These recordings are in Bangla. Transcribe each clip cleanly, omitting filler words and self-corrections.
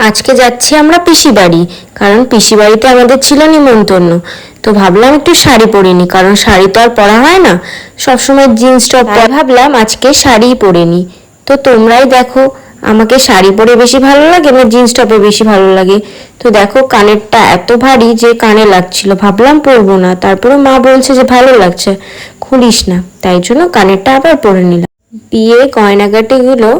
আজকে যাচ্ছি আমরা পিসি বাড়ি, কারণ পিসি বাড়িতে আমাদের ছিল নিমন্ত্রণ। তো ভাবলাম একটু শাড়ি পরে নি, কারণ শাড়ি তো আর পরা হয় না, সবসময় জিন্স টপ। ভাবলাম আজকে শাড়িই পরে নি। তো তোমরাই দেখো, আমাকে শাড়ি পরে বেশি ভালো লাগে না জিন্স টপে বেশি ভালো লাগে। তো দেখো কানেরটা এত ভারী যে কানে লাগছিল, ভাবলাম পরবো না, তারপরে মা বলছে যে ভালো লাগছে, খুলিস না, তাই জন্য কানেরটা আবার পরে নিলাম। বিয়ে গয়নাগাটিগুলো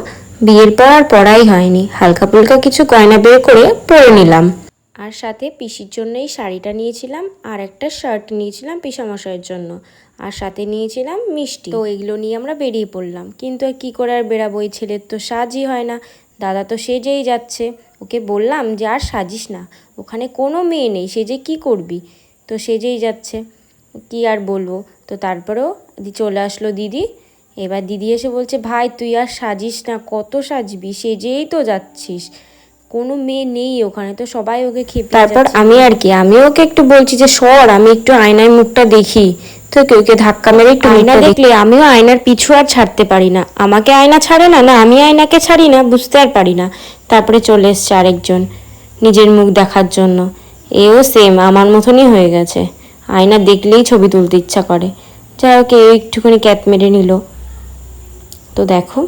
বিয়ের পর আর পরাই হয়নি, হালকা ফুলকা কিছু গয়না বের করে পরে নিলাম। আর সাথে পিসির জন্য এই শাড়িটা নিয়েছিলাম, আর একটা শার্ট নিয়েছিলাম পিসামশাইয়ের জন্য, আর সাথে নিয়েছিলাম মিষ্টি। তো এগুলো নিয়ে আমরা বেরিয়ে পড়লাম, কিন্তু আর কী করে আর বেরাবো, এই ছেলের তো সাজই হয় না। দাদা তো সেজেই যাচ্ছে, ওকে বললাম যে আর সাজিস না, ওখানে কোনো মেয়ে নেই, সেজে কি করবি, তো সেজেই যাচ্ছে, কি আর বলবো। তো তারপরেও চলে আসলো দিদি। এবার দিদি এসে বলছে, ভাই তুই আর সাজিস না, কত সাজবি, সেজেই তো যাচ্ছিস, কোনো মেয়ে নেই ওখানে, তো সবাই ওকে খেপে। তারপর আমি ওকে একটু বলছি যে সর, আমি একটু আয়নায় মুখটা দেখি। তো ওকে ধাক্কা মেরে একটু আয়না দেখলে আমিও আয়নার পিছু আর ছাড়তে পারি না, আমাকে আয়না ছাড়ে না, না আমি আয়নাকে ছাড়ি না, বুঝতে আর পারি না। তারপরে চলে এসছে আরেকজন নিজের মুখ দেখার জন্য, এও সেম আমার মতনই হয়ে গেছে, আয়না দেখলেই ছবি তুলতে ইচ্ছা করে। যাই হোক, একটুখানি ক্যাত মেরে নিল। তো দেখো,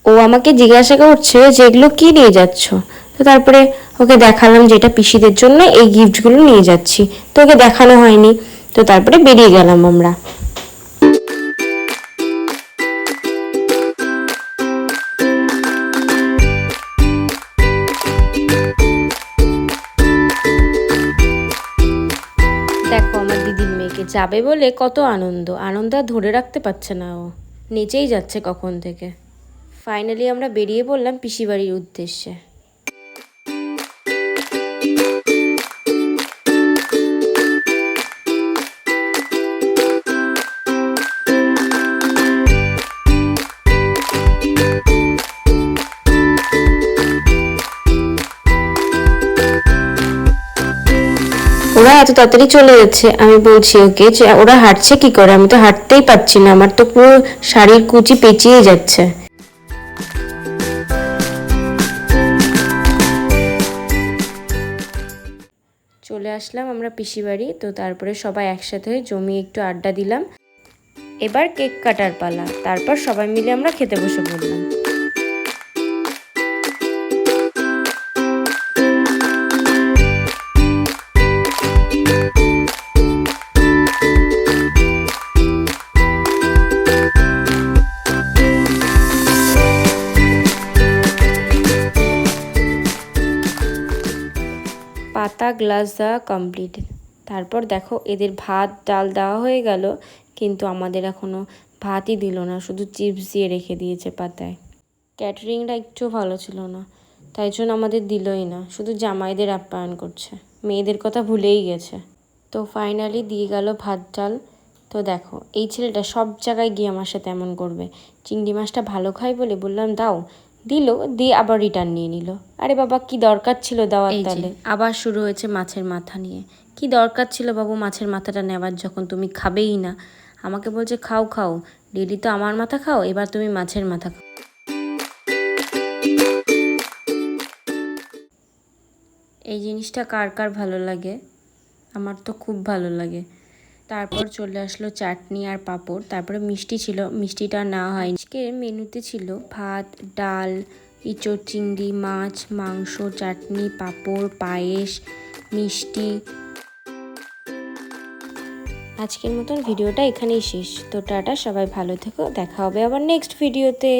ও আমাকে জিজ্ঞাসা করছে যে এগুলো কী নিয়ে যাচ্ছ। তো তারপরে ওকে দেখালাম যে এটা পিসিদের জন্য এই গিফটগুলো নিয়ে যাচ্ছি। তো ওকে দেখানো হয়নি, তো তারপরে বেরিয়ে গেলাম আমরা। দেখো আমার দিদির মেয়েকে যাবে বলে কত আনন্দ আনন্দ, আর ধরে রাখতে পারছে না, ও নেচেই যাচ্ছে কখন থেকে। ফাইনালি আমরা বেরিয়ে পড়লাম পিসি বাড়ির উদ্দেশ্যে। ওরা এত তাড়াতাড়ি চলে যাচ্ছে, আমি বলছি ওকে যে ওরা হাঁটছে কি করে, আমি তো হাঁটতেই পারছি না, আমার তো পুরো শাড়ির কুচি পেঁচিয়ে যাচ্ছে। চলে আসলাম আমরা পিসি বাড়ি। তো তারপরে সবাই একসাথে হয়ে জমিয়ে একটু আড্ডা দিলাম। এবার কেক কাটার পালা, তারপর সবাই মিলে আমরা খেতে বসে পড়লাম। পাতা গ্লাস দেওয়া কমপ্লিট। তারপর দেখো এদের ভাত ডাল দেওয়া হয়ে গেল, কিন্তু আমাদের এখনও ভাতই দিল না, শুধু চিপস দিয়ে রেখে দিয়েছে পাতায়। ক্যাটারিংটা একটু ভালো ছিল না, তাই জন্য আমাদের দিলই না, শুধু জামাইদের আপ্যায়ন করছে, মেয়েদের কথা ভুলেই গেছে। তো ফাইনালি দিয়ে গেল ভাত ডাল। তো দেখো এই ছেলেটা সব জায়গায় গিয়ে আমার সাথে এমন করবে, চিংড়ি মাছটা ভালো খাই বলে বললাম দাও, দিল, দিয়ে আবার রিটার্ন নিয়ে নিল। আরে বাবা কি দরকার ছিল দেওয়ার, তাহলে আবার শুরু হয়েছে মাছের মাথা নিয়ে। কি দরকার ছিল বাবু মাছের মাথাটা নেওয়ার, যখন তুমি খাবেই না। আমাকে বলছে খাও খাও, ডেলি তো আমার মাথা খাও, এবার তুমি মাছের মাথা খাও। এই জিনিসটা কার কার ভালো লাগে, আমার তো খুব ভালো লাগে। তারপর চলে আসলো চাটনি আর পাঁপড়, তারপরে মিষ্টি ছিল, মিষ্টিটা নেওয়া হয়নি। আজকের মেনুতে ছিল ভাত, ডাল, ইঁচড় চিংড়ি, মাছ, মাংস, চাটনি, পাঁপড়, পায়েস, মিষ্টি। আজকের মতন ভিডিওটা এখানেই শেষ। তো টাটা, সবাই ভালো থেকো, দেখা হবে আবার নেক্সট ভিডিওতে।